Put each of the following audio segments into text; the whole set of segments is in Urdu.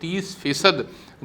30%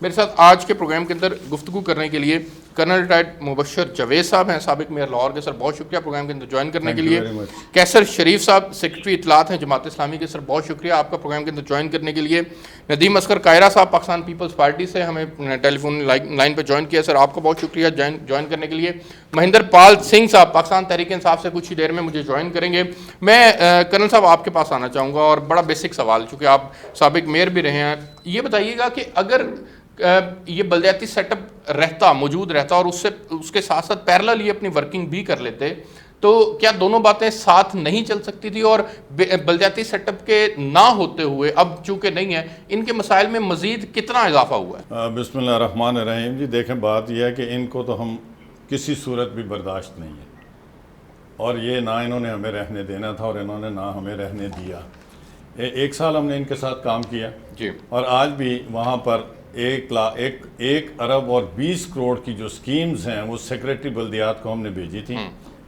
میرے ساتھ آج کے پروگرام کے اندر گفتگو کرنے کے لیے کرنل ریٹائرڈ مبشر جاوید صاحب ہیں، سابق میئر لاہور کے. سر بہت شکریہ پروگرام کے اندر جوائن کرنے کے لیے. کیسر شریف صاحب سیکرٹری اطلاعات ہیں جماعت اسلامی کے. سر بہت شکریہ آپ کا پروگرام کے اندر جوائن کرنے کے لیے. ندیم اصغر قاہرہ صاحب پاکستان پیپلز پارٹی سے ہمیں ٹیلی فون لائن پہ جوائن کیا. سر آپ کا بہت شکریہ جوائن کرنے کے لیے. مہندر پال سنگھ صاحب پاکستان تحریک انصاف سے کچھ ہی دیر میں مجھے جوائن کریں گے. میں کرنل صاحب آپ کے پاس آنا چاہوں گا اور بڑا بیسک سوال، چونکہ آپ سابق میئر بھی رہے ہیں، یہ بتائیے گا کہ اگر یہ بلدیاتی سیٹ اپ موجود رہتا اور اس کے ساتھ ساتھ پیرلل یہ اپنی ورکنگ بھی کر لیتے تو کیا دونوں باتیں ساتھ نہیں چل سکتی تھی؟ اور بلدیاتی سیٹ اپ کے نہ ہوتے ہوئے اب چونکہ نہیں ہے، ان کے مسائل میں مزید کتنا اضافہ ہوا ہے؟ بسم اللہ الرحمن الرحیم. جی دیکھیں، بات یہ ہے کہ ان کو تو ہم کسی صورت بھی برداشت نہیں ہے، اور یہ نہ انہوں نے ہمیں رہنے دینا تھا اور انہوں نے نہ ہمیں رہنے دیا. 1 سال ہم نے ان کے ساتھ کام کیا جی، اور آج بھی وہاں پر 1 ارب اور 20 کروڑ کی جو سکیمز ہیں وہ سیکریٹری بلدیات کو ہم نے بھیجی تھی،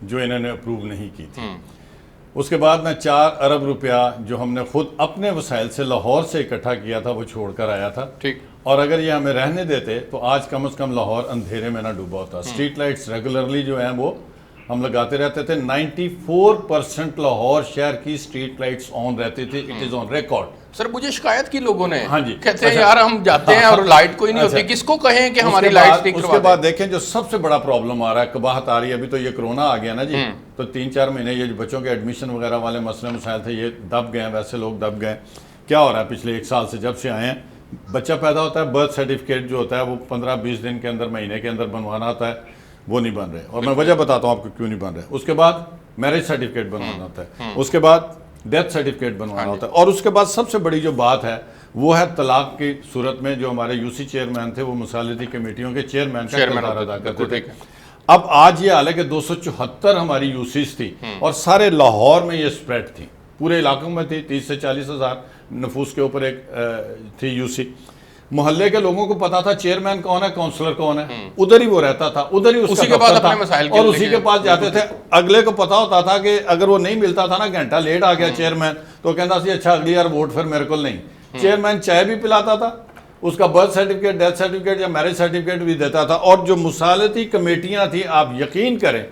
جو انہوں نے اپروو نہیں کی تھی. اس کے بعد میں 4 ارب روپیہ جو ہم نے خود اپنے وسائل سے لاہور سے اکٹھا کیا تھا وہ چھوڑ کر آیا تھا. ٹھیک. اور اگر یہ ہمیں رہنے دیتے تو آج کم از کم لاہور اندھیرے میں نہ ڈوبا ہوتا. اسٹریٹ لائٹس ریگولرلی جو ہیں وہ ہم لگاتے رہتے تھے. 94% لاہور شہر کی اسٹریٹ لائٹس آن رہتی تھی. It is on record. سر مجھے شکایت کی لوگوں نے، ہاں جی، کہتے ہیں یار ہم جاتے ہیں اور لائٹ کوئی نہیں ہوتی، کس کو کہیں کہ ہماری لائٹ ٹھیک کروا دیں. اس کے بعد دیکھیں جو سب سے بڑا پرابلم آ رہا ہے، قباحت آ رہی ہے. ابھی تو یہ کرونا آ گیا نا جی، تو 3-4 مہینے یہ جو بچوں کے ایڈمیشن وغیرہ والے مسئلے مسائل تھے یہ دب گئے ہیں. ویسے لوگ دب گئے. کیا ہو رہا ہے پچھلے 1 سال سے جب سے آئے ہیں، بچہ پیدا ہوتا ہے، برتھ سرٹیفکیٹ جو ہوتا ہے وہ 15-20 دن کے اندر، مہینے کے اندر بنوانا ہوتا ہے، وہ نہیں بن رہے. اور میں وجہ بتاتا ہوں آپ کو کیوں نہیں بن رہے. اس کے بعد میرج سرٹیفکیٹ بنوانا ہوتا ہے، اس کے بعد ڈیتھ سرٹیفکیٹ بنوانا ہوتا ہے، اور اس کے بعد سب سے بڑی جو بات ہے وہ ہے طلاق کی صورت میں جو ہمارے یو سی چیئرمین تھے وہ مصالحتی کمیٹیوں کے چیئرمین کا کردار ادا کرتے تھے. اب آج یہ حال ہے کہ 274 ہماری یو سیز تھی اور سارے لاہور میں یہ سپریڈ تھی، پورے علاقوں میں تھی. 30 سے 40 ہزار نفوس کے اوپر ایک تھی یو سی. محلے کے لوگوں کو پتا تھا چیئرمین کون ہے، کونسلر کون ہے، ادھر ہی وہ رہتا تھا، ادھر ہی اس کا دفتر تھا اور اسی کے پاس جاتے تھے. اگلے کو پتا ہوتا تھا کہ اگر وہ نہیں ملتا تھا نا، گھنٹہ لیٹ آ گیا چیئرمین، تو کہتا سی اچھا اگلی بار ووٹ پھر میرے کو نہیں. چیئرمین چائے بھی پلاتا تھا، اس کا برتھ سرٹیفکیٹ، ڈیتھ سرٹیفکیٹ یا میرج سرٹیفکیٹ بھی دیتا تھا. اور جو مصالحتی کمیٹیاں تھیں، آپ یقین کریں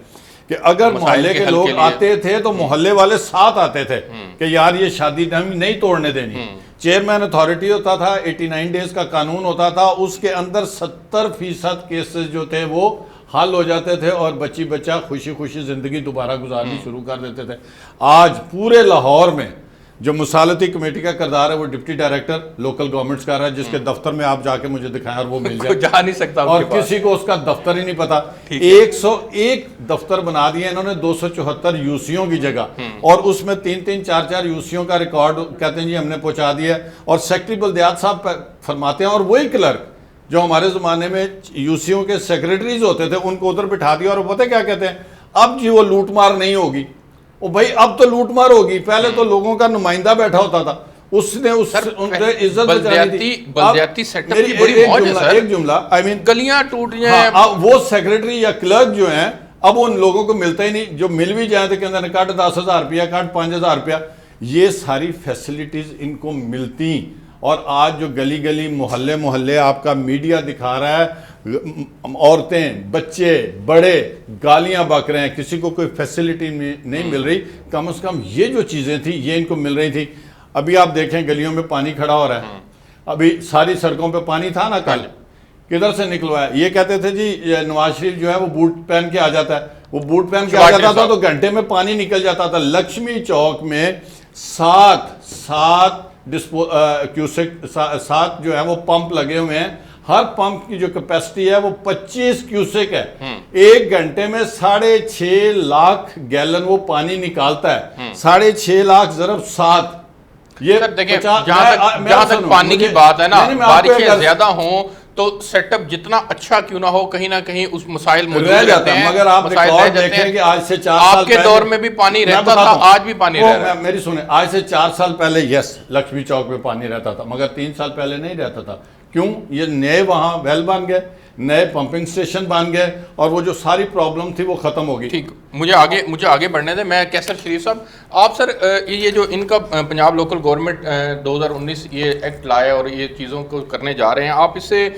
کہ اگر محلے کے لوگ آتے تھے تو محلے والے ساتھ آتے تھے کہ یار یہ شادی ہم نہیں توڑنے دینی. چیئرمین اتھارٹی ہوتا تھا، 89 ڈیز کا قانون ہوتا تھا، اس کے اندر 70% کیسز جو تھے وہ حل ہو جاتے تھے اور بچہ خوشی خوشی زندگی دوبارہ گزارنی شروع کر دیتے تھے. آج پورے لاہور میں جو مصالحتی کمیٹی کا کردار ہے وہ ڈپٹی ڈائریکٹر لوکل گورنمنٹس کا رہا ہے، جس کے دفتر میں آپ جا کے مجھے دکھائیں اور وہ مل جائے. جا نہیں سکتا اور کسی کو اس کا دفتر ہی نہیں پتا. 101 دفتر بنا دیے انہوں نے 274 یوسیوں کی جگہ، اور اس میں 3-3 4-4 یوسیوں کا ریکارڈ کہتے ہیں جی ہم نے پہنچا دیا. اور سیکرٹری بلدیات صاحب فرماتے ہیں، اور وہی کلرک جو ہمارے زمانے میں یوسیوں کے سیکرٹریز ہوتے تھے ان کو ادھر بٹھا دیا. اور وہ پتہ کیا کہتے ہیں، اب جی وہ لوٹ مار نہیں ہوگی. او بھائی اب تو لوٹ مار ہوگی. پہلے تو لوگوں کا نمائندہ بیٹھا ہوتا تھا، اس نے ان سے عزت بچانی تھی. بلدیاتی سیٹ اپ کی بڑی موج ہے سر. ایک جملہ گلیاں ٹوٹ جائیں، وہ سیکرٹری یا کلرک جو ہیں اب ان لوگوں کو ملتا ہی نہیں. جو مل بھی جائیں تو کہ اندر کاٹ 10,000 روپیہ، کاٹ 5,000 روپیہ. یہ ساری فیسلٹیز ان کو ملتی. اور آج جو گلی گلی محلے آپ کا میڈیا دکھا رہا ہے، عورتیں بچے بڑے گالیاں بک رہے ہیں، کسی کو کوئی فیسلٹی نہیں مل رہی. کم از کم یہ جو چیزیں تھیں یہ ان کو مل رہی تھی. ابھی آپ دیکھیں گلیوں میں پانی کھڑا ہو رہا ہے. ابھی ساری سڑکوں پہ پانی تھا نا کل، کدھر سے نکلوایا؟ یہ کہتے تھے جی نواز شریف جو ہے وہ بوٹ پہن کے آ جاتا ہے. وہ بوٹ پہن کے آ جاتا تھا تو گھنٹے میں پانی نکل جاتا تھا. لکشمی چوک میں 7 جو ہے وہ پمپ لگے ہوئے ہیں. ہر پمپ کی جو کیپیسٹی ہے وہ 25 کیوسک ہے. ایک گھنٹے میں 6.5 لاکھ گیلن وہ پانی نکالتا ہے. 6.5 لاکھ ضرب 7. یہ جہاں تک پانی کی بات ہے نا، بارشیں زیادہ ہوں تو سیٹ اپ جتنا اچھا کیوں نہ ہو، کہیں نہ کہیں اس مسائل موجود رہتے ہیں. مگر آپ ریکارڈ دیکھیں کہ آج سے 4 سال آپ کے دور میں بھی پانی رہتا تھا، آج بھی پانی رہ رہا ہے. میری سنیں، آج سے 4 سال پہلے یس لکشمی چوک میں پانی رہتا تھا، مگر 3 سال پہلے نہیں رہتا تھا. کیوں؟ یہ نئے وہاں ویل بن گئے. نئے پمپنگ سٹیشن بن گئے اور وہ جو ساری پرابلم تھی وہ ختم ہو گئی. ٹھیک, مجھے آگے بڑھنے دیں. میں کیسر شریف صاحب, آپ سر یہ جو ان کا پنجاب لوکل گورنمنٹ 2019 یہ ایکٹ لائے اور یہ چیزوں کو کرنے جا رہے ہیں, آپ اس سے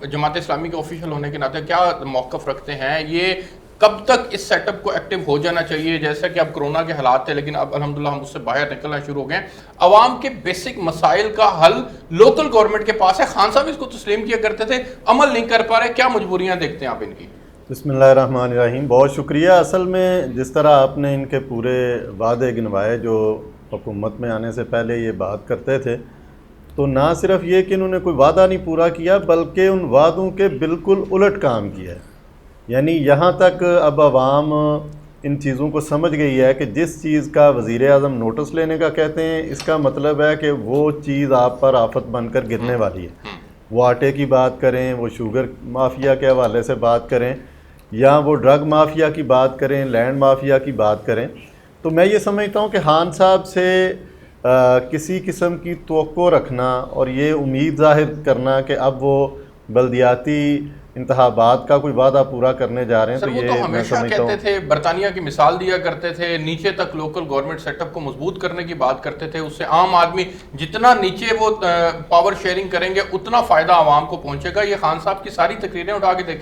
جماعت اسلامی کے آفیشیل ہونے کے ناطے کیا موقف رکھتے ہیں؟ یہ کب تک اس سیٹ اپ کو ایکٹیو ہو جانا چاہیے؟ جیسا کہ اب کرونا کے حالات تھے لیکن اب الحمدللہ ہم اس سے باہر نکلنا شروع ہو گئے. عوام کے بیسک مسائل کا حل لوکل گورنمنٹ کے پاس ہے. خان صاحب اس کو تسلیم کیا کرتے تھے, عمل نہیں کر پا رہے, کیا مجبوریاں دیکھتے ہیں آپ ان کی؟ بسم اللہ الرحمن الرحیم. بہت شکریہ. اصل میں جس طرح آپ نے ان کے پورے وعدے گنوائے جو حکومت میں آنے سے پہلے یہ بات کرتے تھے, تو نہ صرف یہ کہ انہوں نے کوئی وعدہ نہیں پورا کیا بلکہ ان وعدوں کے بالکل الٹ کام کیا ہے. یعنی یہاں تک اب عوام ان چیزوں کو سمجھ گئی ہے کہ جس چیز کا وزیر اعظم نوٹس لینے کا کہتے ہیں اس کا مطلب ہے کہ وہ چیز آپ پر آفت بن کر گرنے والی ہے. وہ آٹے کی بات کریں, وہ شوگر مافیا کے حوالے سے بات کریں, یا وہ ڈرگ مافیا کی بات کریں, لینڈ مافیا کی بات کریں, تو میں یہ سمجھتا ہوں کہ خان صاحب سے کسی قسم کی توقع رکھنا اور یہ امید ظاہر کرنا کہ اب وہ بلدیاتی انتخابات کا کوئی وعدہ پورا کرنے جا رہے ہیں, سر تو وہ یہ تو میں ہمیشہ سمجھتا کہتے ہوں. تھے, برطانیہ کی مثال دیا کرتے تھے, نیچے تک لوکل گورنمنٹ سیٹ اپ کو مضبوط کرنے کی بات کرتے تھے. اس سے عام آدمی جتنا نیچے وہ پاور شیئرنگ کریں گے اتنا فائدہ عوام کو پہنچے گا. یہ خان صاحب کی ساری تقریریں اٹھا کے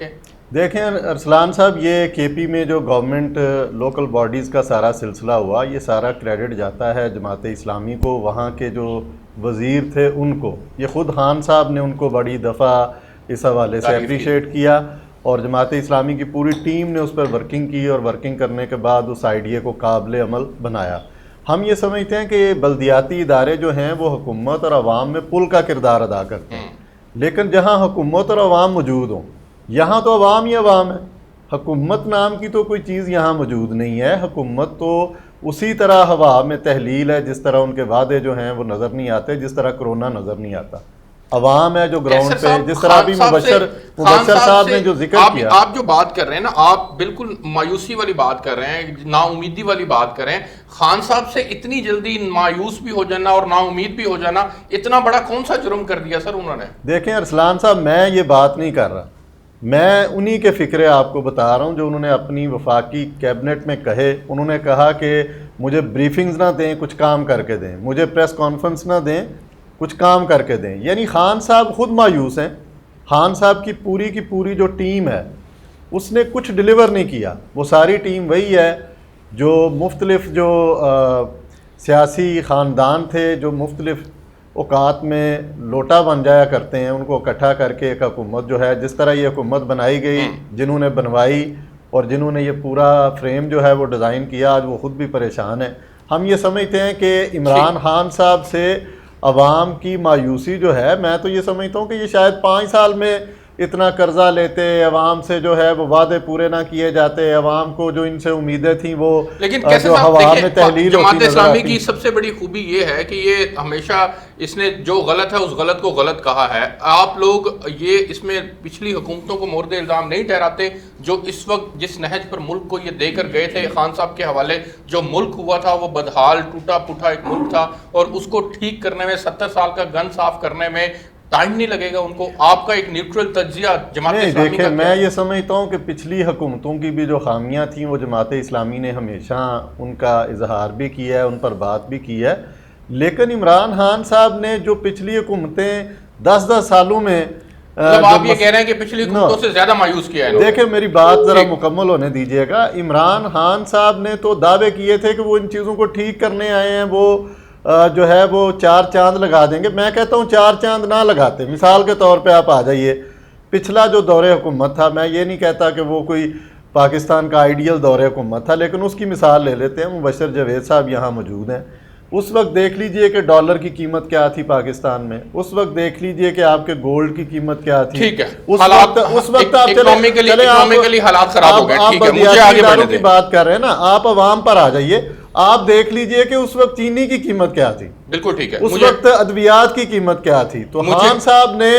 دیکھیں ارسلان صاحب, یہ کے پی میں جو گورنمنٹ لوکل باڈیز کا سارا سلسلہ ہوا, یہ سارا کریڈٹ جاتا ہے جماعت اسلامی کو. وہاں کے جو وزیر تھے ان کو, یہ خود خان صاحب نے ان کو بڑی دفعہ اس حوالے سے اپریشیٹ کیا, اور جماعت اسلامی کی پوری ٹیم نے اس پر ورکنگ کی, اور ورکنگ کرنے کے بعد اس آئیڈیا کو قابل عمل بنایا. ہم یہ سمجھتے ہیں کہ بلدیاتی ادارے جو ہیں وہ حکومت اور عوام میں پل کا کردار ادا کرتے ہیں, لیکن جہاں حکومت اور عوام موجود ہوں یہاں تو عوام ہی عوام ہے. حکومت نام کی تو کوئی چیز یہاں موجود نہیں ہے. حکومت تو اسی طرح ہوا میں تحلیل ہے جس طرح ان کے وعدے جو ہیں وہ نظر نہیں آتے, جس طرح کرونا نظر نہیں آتا. عوام ہے جو گراؤنڈ پہ, جس طرح بھی مبشر صاحب نے جو ذکر کیا. آپ جو بات کر رہے ہیں نا, آپ بالکل مایوسی والی بات کر رہے ہیں, نا امیدی والی بات کر رہے ہیں. خان صاحب سے اتنی جلدی مایوس بھی ہو جانا اور نا امید بھی ہو جانا, اتنا بڑا کون سا جرم کر دیا سر انہوں نے؟ دیکھیں ارسلان صاحب, میں یہ بات نہیں کر رہا, میں انہی کے فکرے آپ کو بتا رہا ہوں جو انہوں نے اپنی وفاقی کیبنٹ میں کہے. انہوں نے کہا کہ مجھے بریفنگز نہ دیں, کچھ کام کر کے دیں, مجھے پریس کانفرنس نہ دیں, کچھ کام کر کے دیں. یعنی خان صاحب خود مایوس ہیں. خان صاحب کی پوری جو ٹیم ہے اس نے کچھ ڈیلیور نہیں کیا. وہ ساری ٹیم وہی ہے جو مختلف جو سیاسی خاندان تھے جو مختلف اوقات میں لوٹا بن جایا کرتے ہیں, ان کو اکٹھا کر کے ایک حکومت جو ہے, جس طرح یہ حکومت بنائی گئی, جنہوں نے بنوائی اور جنہوں نے یہ پورا فریم جو ہے وہ ڈیزائن کیا, آج وہ خود بھی پریشان ہیں. ہم یہ سمجھتے ہیں کہ عمران خان صاحب سے عوام کی مایوسی جو ہے, میں تو یہ سمجھتا ہوں کہ یہ شاید 5 سال میں اتنا قرضہ لیتے, عوام سے جو ہے وہ وعدے پورے نہ کیے جاتے, عوام کو جو ان سے امیدیں تھیں وہ لیکن کیسے صاحب جماعت اسلامی کی سب سے بڑی خوبی یہ ہے کہ یہ ہمیشہ اس نے جو غلط ہے اس غلط کو غلط کہا ہے. آپ لوگ یہ اس میں پچھلی حکومتوں کو مورد الزام نہیں ٹھہراتے جو اس وقت جس نہج پر ملک کو یہ دے کر گئے تھے خان صاحب کے حوالے. جو ملک ہوا تھا وہ بدحال ٹوٹا پھوٹا ایک ملک تھا, اور اس کو ٹھیک کرنے میں 70 سال کا گن صاف کرنے میں ٹائم نہیں لگے گا ان کو. آپ کا ایک نیوٹرل تجزیہ جماعت اسلامی کا. دیکھیں, میں یہ سمجھتا ہوں کہ پچھلی حکومتوں کی بھی جو خامیاں تھیں وہ جماعت اسلامی نے ہمیشہ ان کا اظہار بھی کیا ہے, ان پر بات بھی کی ہے. لیکن عمران خان صاحب نے جو پچھلی حکومتیں 10 سالوں میں, آپ یہ کہہ رہے ہیں کہ پچھلی حکومتوں سے زیادہ مایوس کیا ہے. دیکھیں میری بات ذرا مکمل ہونے دیجئے گا. عمران خان صاحب نے تو دعوے کیے تھے کہ وہ ان چیزوں کو ٹھیک کرنے آئے ہیں, وہ جو ہے وہ 4 چاند لگا دیں گے. میں کہتا ہوں 4 چاند نہ لگاتے. مثال کے طور پہ آپ آ جائیے, پچھلا جو دور حکومت تھا, میں یہ نہیں کہتا کہ وہ کوئی پاکستان کا آئیڈیل دور حکومت تھا, لیکن اس کی مثال لے لیتے ہیں. مبشر جاوید صاحب یہاں موجود ہیں. اس وقت دیکھ لیجئے کہ ڈالر کی قیمت کیا تھی پاکستان میں, اس وقت دیکھ لیجئے کہ آپ کے گولڈ کی قیمت کیا تھی. ٹھیک ہے, اس وقت آپ اکنامکلی حالات خراب ہو گئے. ٹھیک ہے, مجھے آگے بڑھنے دیں. کی بات کر رہے ہیں نا, آپ عوام پر آ جائیے. آپ دیکھ لیجئے کہ اس وقت چینی کی قیمت کیا تھی. بالکل ٹھیک ہے. اس وقت ادویات کی قیمت کیا تھی. تو خان صاحب نے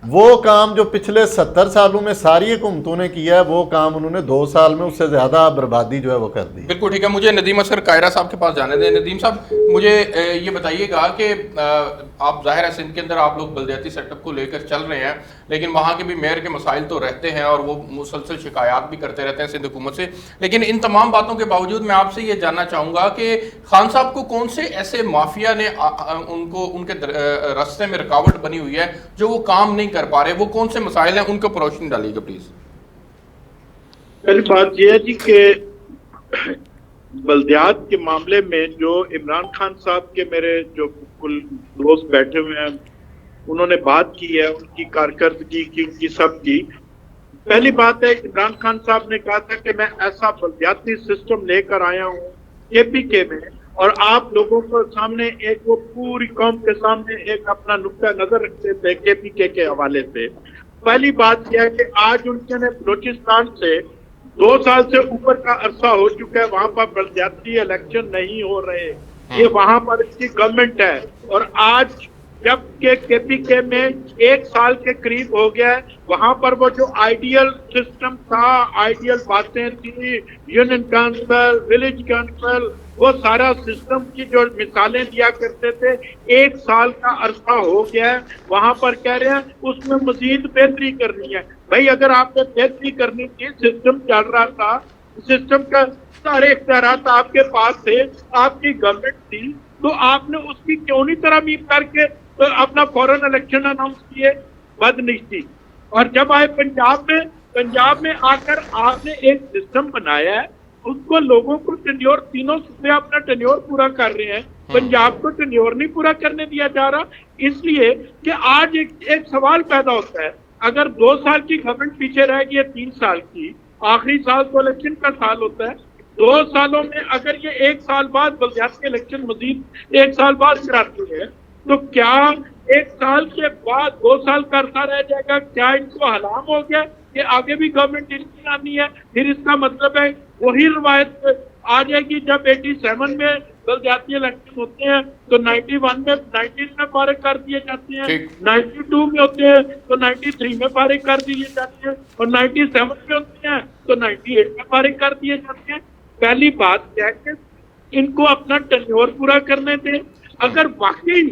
وہ کام جو پچھلے 70 سالوں میں ساری حکومتوں نے کیا ہے وہ کام انہوں نے 2 سال میں اس سے زیادہ بربادی جو ہے وہ کر دی. بالکل ٹھیک ہے. مجھے ندیم اصغر قاہرہ صاحب کے پاس جانے دیں. ندیم صاحب مجھے یہ بتائیے گا کہ آپ ظاہر ہے سندھ کے اندر آپ لوگ بلدیاتی سیٹ اپ کو لے کر چل رہے ہیں لیکن وہاں کے بھی میئر کے مسائل تو رہتے ہیں اور وہ مسلسل شکایات بھی کرتے رہتے ہیں سندھ حکومت سے. لیکن ان تمام باتوں کے باوجود میں آپ سے یہ جاننا چاہوں گا کہ خان صاحب کو کون سے ایسے مافیا نے ان کے راستے میں رکاوٹ بنی ہوئی ہے جو وہ کام نہیں کر پا رہے, وہ کون سے مسائل ہیں, ان کو روشنی ڈالیے گا پلیز. پہلی بات یہ ہے جی کہ بلدیات کے معاملے میں جو عمران خان صاحب کے میرے جو کل دوست بیٹھے ہوئے ہیں انہوں نے بات کی ہے, ان کی کارکردگی کی, ان کی سب کی. پہلی بات ہے عمران خان صاحب نے کہا تھا کہ میں ایسا بلدیاتی سسٹم لے کر آیا ہوں کے پی کے میں, اور آپ لوگوں کو سامنے ایک وہ پوری قوم کے سامنے ایک اپنا نقطہ نظر رکھتے تھے کے پی کے حوالے سے. پہلی بات یہ ہے کہ آج ان کے بلوچستان سے 2 سال سے اوپر کا عرصہ ہو چکا ہے, وہاں پر بلدیاتی الیکشن نہیں ہو رہے. یہ وہاں پر اس کی گورنمنٹ ہے, اور آج جب کہ کے پی کے میں 1 سال کے قریب ہو گیا ہے, وہاں پر وہ جو آئیڈیل سسٹم تھا, آئیڈیل باتیں تھی, یونین کونسل, ولیج کونسل, وہ سارا سسٹم کی جو مثالیں دیا کرتے تھے, 1 سال کا عرصہ ہو گیا ہے. وہاں پر کہہ رہے ہیں اس میں مزید بہتری کرنی ہے. بھائی اگر آپ نے بہتری کرنی تھی, سسٹم چل رہا تھا, سسٹم کا سارے اختیارات آپ کے پاس تھے, آپ کی گورنمنٹ تھی, تو آپ نے اس کی کیوں نہیں ترمیم کر کے اپنا فوراً الیکشن اناؤنس کیے؟ بدنیتی. اور جب آئے پنجاب میں آ کر آپ نے ایک سسٹم بنایا ہے, اس کو لوگوں کو ٹینیور, تینوں صوبے اپنا ٹینیور پورا کر رہے ہیں, پنجاب کو ٹینیور نہیں پورا کرنے دیا جا رہا, اس لیے کہ آج ایک سوال پیدا ہوتا ہے. اگر 2 سال کی گورنمنٹ پیچھے رہ گئی ہے 3 سال کی, آخری سال تو الیکشن کا سال ہوتا ہے, 2 سالوں میں اگر یہ 1 سال بعد بلدیات کے الیکشن مزید 1 سال بعد کراتی ہے, تو کیا 1 سال کے بعد 2 سال کا عرصہ رہ جائے گا؟ کیا ان کو حلام ہو گیا کہ آگے بھی گورنمنٹ ان کی آنی ہے؟ پھر اس کا مطلب ہے وہی روایت آ جائے گی. جب 87 میں بلدیاتی الیکشن ہوتے ہیں تو 91 میں 19 میں فارغ کر دیے جاتے ہیں, 92 میں ہوتے ہیں تو 93 میں فارغ کر دیے جاتے ہیں, اور 97 میں ہوتے ہیں تو 98 میں فارغ کر دیے جاتے ہیں. پہلی بات کیا ہے کہ ان کو اپنا ٹینیور پورا کرنے دیں. اگر واقعی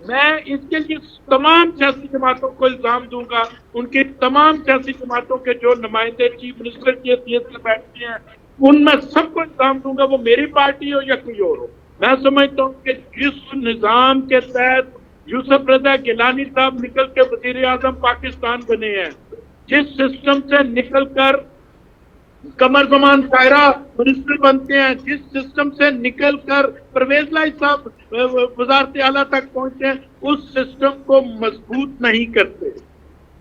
میں اس کے لیے تمام سیاسی جماعتوں کو الزام دوں گا, ان کی تمام سیاسی جماعتوں کے جو نمائندے چیف منسٹر کی حیثیت سے بیٹھتے ہیں, ان میں سب کو الزام دوں گا, وہ میری پارٹی ہو یا کوئی اور ہو. میں سمجھتا ہوں کہ جس نظام کے تحت یوسف رضا گیلانی صاحب نکل کے وزیر اعظم پاکستان بنے ہیں, جس سسٹم سے نکل کر قمر زمان طاہرہ منسٹر بنتے ہیں, جس سسٹم سے نکل کر پرویز لائی صاحب وزارت اعلیٰ تک پہنچے ہیں, اس سسٹم کو مضبوط نہیں کرتے.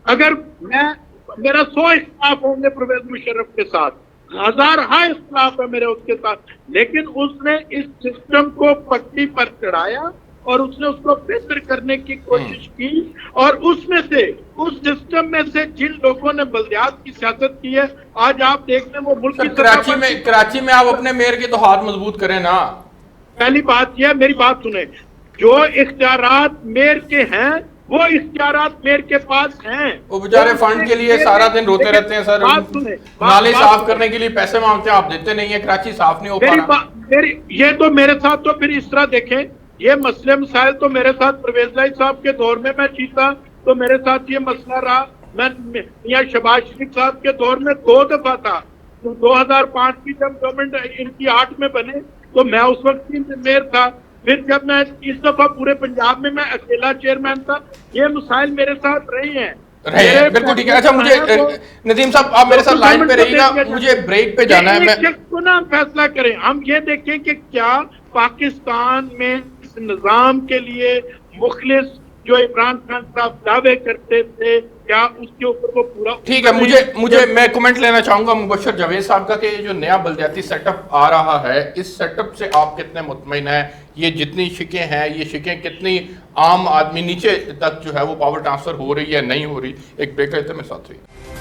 اگر میرا 100 اختلاف ہوں گے پرویز مشرف کے ساتھ, 1000 اختلاف ہے میرے اس کے ساتھ, لیکن اس نے اس سسٹم کو پٹی پر چڑھایا اور اس نے اس کو بہتر کرنے کی کوشش کی. اور اس میں سے, اس سسٹم میں سے جن لوگوں نے بلدیات کی سیاست کی ہے, آج آپ دیکھ لیں وہ ملک کی کراچی میں آپ اپنے میئر کے تو ہاتھ مضبوط کریں نا. پہلی بات یہ ہے, میری بات سنیں, جو اختیارات میئر کے ہیں وہ اختیارات میئر کے پاس ہیں. وہ بیچارے فنڈ کے لیے سارا دن روتے رہتے ہیں سر, نالے صاف کرنے کے لیے پیسے مانگتے ہیں, آپ دیتے نہیں ہیں, کراچی صاف نہیں ہو پا رہا. یہ تو میرے ساتھ تو پھر اس طرح دیکھیں, یہ مسئلے مسائل تو میرے ساتھ پرویز لائی صاحب کے دور میں جیتا تو میرے ساتھ یہ مسئلہ رہا. میں میاں شہباز شریف صاحب کے دور میں 2 دفعہ تھا. 2005 کی جب گورنمنٹ ان کی 8 میں بنے تو میں اس وقت میئر تھا. پھر جب میں اس دفعہ پورے پنجاب میں اکیلا چیئرمین تھا. یہ مسائل میرے ساتھ رہے ہیں. بالکل ٹھیک ہے. اچھا مجھے ندیم صاحب آپ میرے ساتھ لائن پہ رہیے گا, مجھے بریک پہ جانا ہے. میں کو نا فیصلہ کریں, ہم یہ دیکھیں کہ کیا پاکستان میں اس نظام کے لیے مخلص جو عمران خان صاحب دعوے کرتے تھے, کیا اس کے اوپر وہ پورا. ٹھیک ہے, میں کمنٹ لینا چاہوں گا مبشر جاوید صاحب کا کہ جو نیا بلدیاتی سیٹ اپ آ رہا ہے, اس سیٹ اپ سے آپ کتنے مطمئن ہیں؟ یہ جتنی شکیں ہیں, یہ شکیں کتنی عام آدمی نیچے تک جو ہے وہ پاور ٹرانسفر ہو رہی ہے, نہیں ہو رہی؟ ایک بریک لیتے ہیں, میرے ساتھ رہیے.